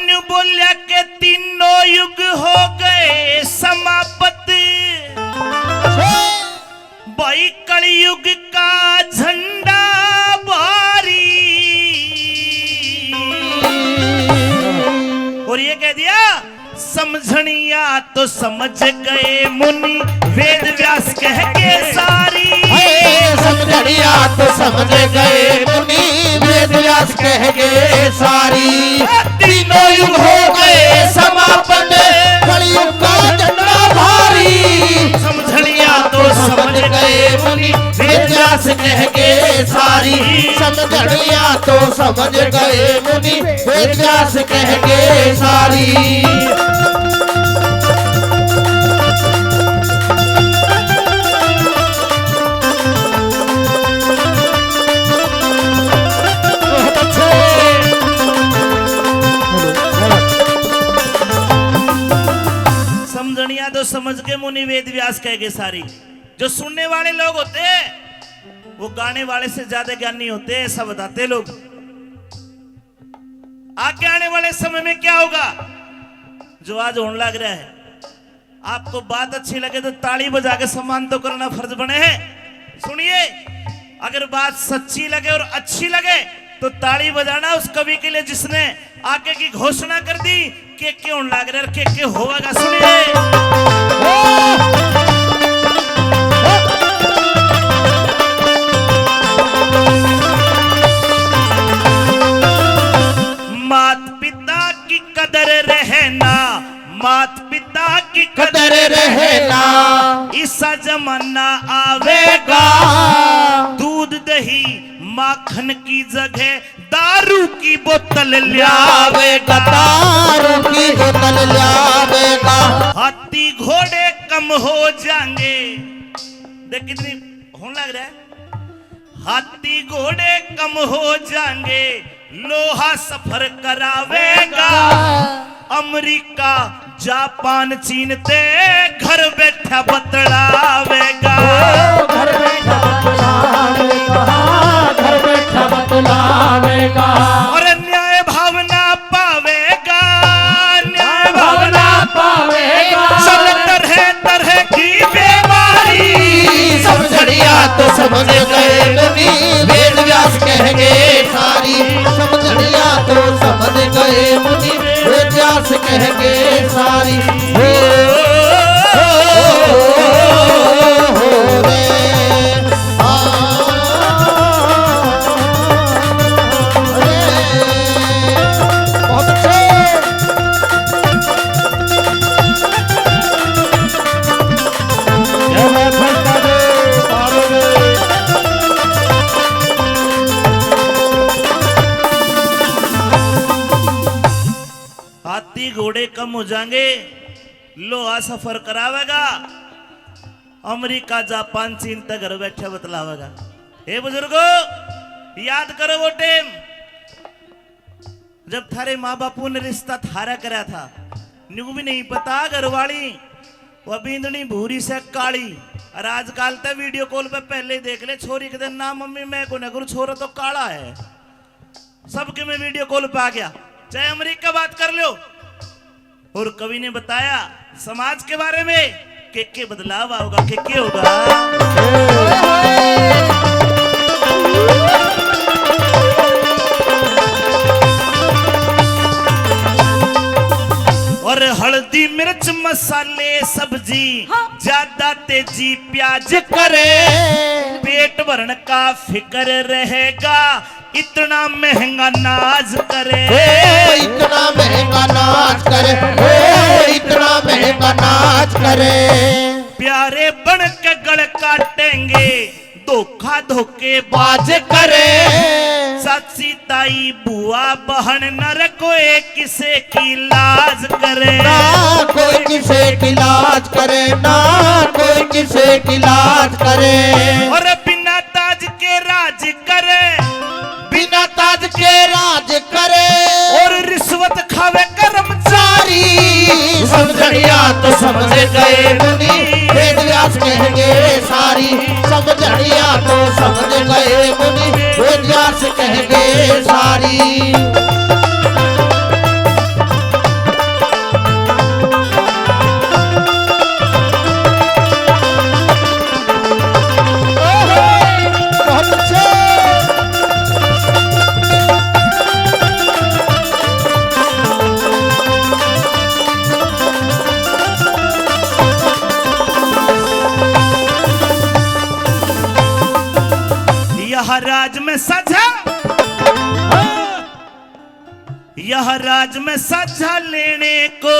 New बोलिया के तीनों युग हो गए समाप्त, भाई कलयुग का झंडा भारी। और ये कह दिया समझनिया तो समझ गए मुनि वेद व्यास कह के सारी। समझनिया तो समझ गए मुनि वेद व्यास कह के सारी। तीनों युग हो गए समापन, कलयुग का झंडा भारी। समझनिया तो समझ गए मुनि वेद व्यास कह के सारी। समझनिया तो समझ गए मुनि वेद व्यास कह के सारी। समझनिया तो समझ के मुनि वेद व्यास कह के सारी। जो सुनने वाले लोग होते हैं वो गाने वाले से ज्यादा ज्ञानी होते हैं, ऐसा बताते लोग। आगे आने वाले समय में क्या होगा जो आज होने लग रहा है। आपको बात अच्छी लगे तो ताली बजा के सम्मान तो करना फर्ज बने हैं। सुनिए, अगर बात सच्ची लगे और अच्छी लगे तो ताली बजाना उस कवि के लिए जिसने आगे की घोषणा कर दी कि क्यों लग रहा है, के होगा। सुनिए, मात पिता की कदर रहना, मात पिता की कदर रहना। ऐसा जमाना आवेगा दूध दही माखन की जगह दारू की बोतल लावेगा, दारू की बोतल लावेगा। हाथी घोड़े कम हो जाएंगे। देख कितनी होने लग रहा है। हाथी घोड़े कम हो जाएंगे, लोहा सफर करावेगा। अमेरिका जापान चीन ते घर बैठा बतलावेगा। घर बैठा बतलावेगा, घर बैठा बतलावेगा। और न्याय भावना पावेगा, न्याय भावना पावेगा। सब तरह तरह की बीमारी। समझनिया तो समझ गए मुनि वेद व्यास कह गए सारी। समझनिया तो समझ गए मुनि वेद व्यास कह गए सारी। बहुत अच्छे। हाथी घोड़े कम हो जाएंगे, लोहा सफर करावेगा। अमेरिका जापान चीन तक घर बैठे बतलावेगा। हे बुजुर्गो, याद करो वो टाइम जब थारे माँ बापू ने रिश्ता थारा करा था। न्यू भी नहीं पता घरवाली वो बींदनी भूरी से काली। और आजकल तो वीडियो कॉल पे पहले ही देख ले छोरी के दिन ना मम्मी मैं को नगुरु छोरा तो काला है। सबके में वीडियो कॉल पे आ गया, चाहे अमेरिका बात कर लो। और कवि ने बताया समाज के बारे में के बदलाव होगा, के होगा। और हल्दी मिर्च मसाले सब्जी ज्यादा तेजी प्याज करे। पेट भरने का फिक्र रहेगा, इतना महंगा नाज करे। इतना महंगा नाच करे, इतना महंगा नाच करे। प्यारे बन के गल काटेंगे, धोखा धोखे बाज करे। चाची ताई बुआ बहन न कोई किसे की लाज करे। ना कोई किसे की लाज करे, ना कोई किसे की लाज करे। और बिना ताज के राज करे, बिना ताज के राज करे। और रिश्वत खावे कर्मचारी। समझनिया तो समझ गए मुनि वेद व्यास कह गए सारी। समझनिया तो समझ गए मुनि वेद व्यास कह गए सारी। यह राज में सजा, यह राज में सजा लेने को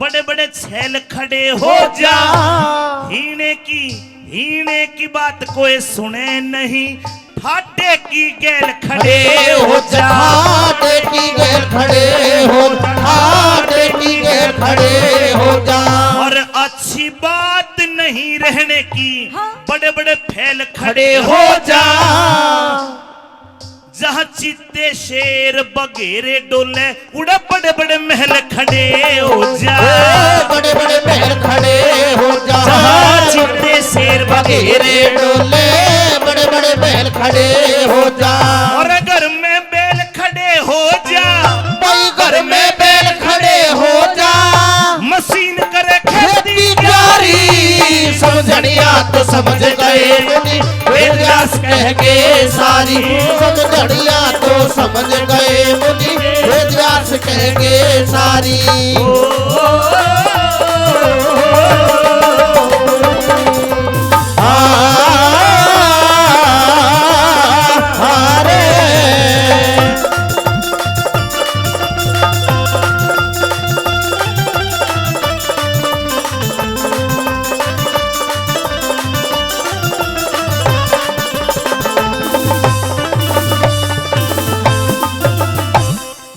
बड़े बड़े छैल खड़े हो जा। हीने की बात कोई सुने नहीं, ठाटे की गैल खड़े हो जा। ठाटे की गैल खड़े हो, ठाटे की गैल खड़े हो जा। और अच्छी बात नहीं रहने की, बड़े बड़े फैल खड़े हो जा। जहाँ चित्ते शेर बगेरे डोले, उड़े बड़े बड़े महल खड़े हो जा। बड़े बड़े महल खड़े हो जा। जहाँ चित्ते शेर बगेरे डोले, बड़े बड़े महल खड़े हो जा। और घर में बैल खड़े हो जा, भाई घर में बैल खड़े हो जा। मशीन करे खेती प्यारी, समझनिया तो समझ गए मुनि, वेद व्यास कह के सारी। समझनिया तो समझ गए मुनि, वेद व्यास कह के सारी।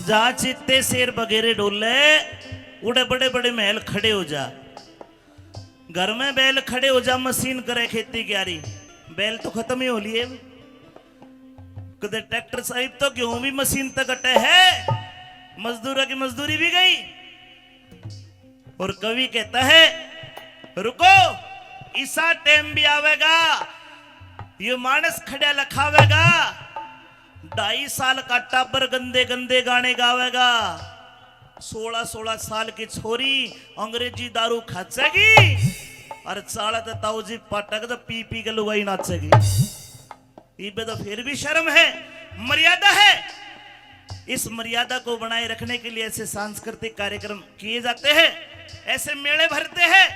जहाँ चित्ते शेर बगेरे डोले, उड़े बड़े बड़े महल खड़े हो जा। घर में बैल खड़े हो जा, मशीन करे खेती क्यारी। बैल तो खत्म ही हो लिए, कदे ट्रैक्टर साहिब तो गेहूं भी मशीन तक कटे है, मजदूरों की मजदूरी भी गई। और कवि कहता है रुको, ईसा टाइम भी आवेगा, ये मानस खड़ा लखावेगा। 2.5 साल का टाबर गंदे गंदे गाने गावेगा। 16-16 साल की छोरी अंग्रेजी दारू खाचेगी, और चाला तो ताऊजी पटक तो पी पी के लुगाई नाचेगी। इबे तो फिर भी शर्म है, मर्यादा है। इस मर्यादा को बनाए रखने के लिए ऐसे सांस्कृतिक कार्यक्रम किए जाते हैं, ऐसे मेले भरते हैं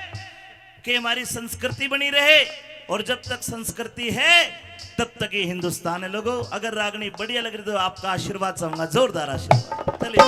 कि हमारी संस्कृति बनी रहे। और जब तक संस्कृति है तब तक ये हिंदुस्तान है। लोगों, अगर रागनी बढ़िया लग रही तो आपका आशीर्वाद चाहूंगा, जोरदार आशीर्वाद। चलिए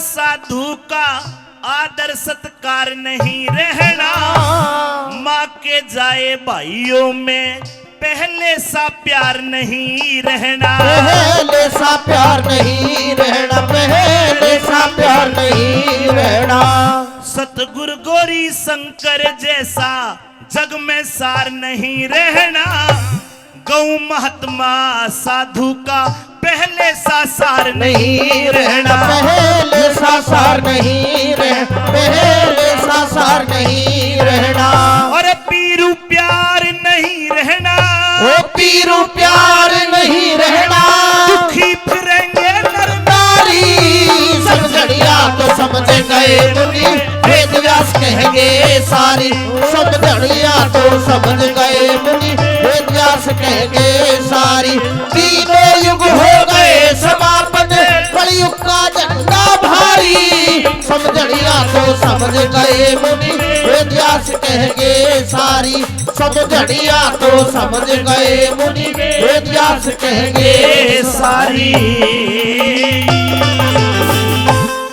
साधु का आदर सत्कार नहीं रहना, माँ के जाए भाइयों में पहले सा प्यार नहीं रहना। पहले सा प्यार नहीं रहना, पहले सा प्यार नहीं रहना। सतगुरु गौरी शंकर जैसा जग में सार नहीं रहना। गौ महात्मा साधु का पहले सा सार नहीं रहना। पहले सा सार नहीं रहना, पहले सा सार नहीं रहना। और पीरू प्यार नहीं रहना, ओ पीरू प्यार नहीं रहना। दुखी फिरेंगे नर नारी, समझनिया तो समझ गए मुनि, वेद व्यास कहेंगे सारी। समझनिया तो समझ गए मुनि, वेद व्यास कहेंगे सारी। तीनों युग हो गए समापन, कलयुग का झंडा भारी। समझनिया तो समझ गए मुनि, वेद व्यास कहेंगे सारी। समझनिया तो समझ गए मुनि, वेद व्यास कहेंगे सारी।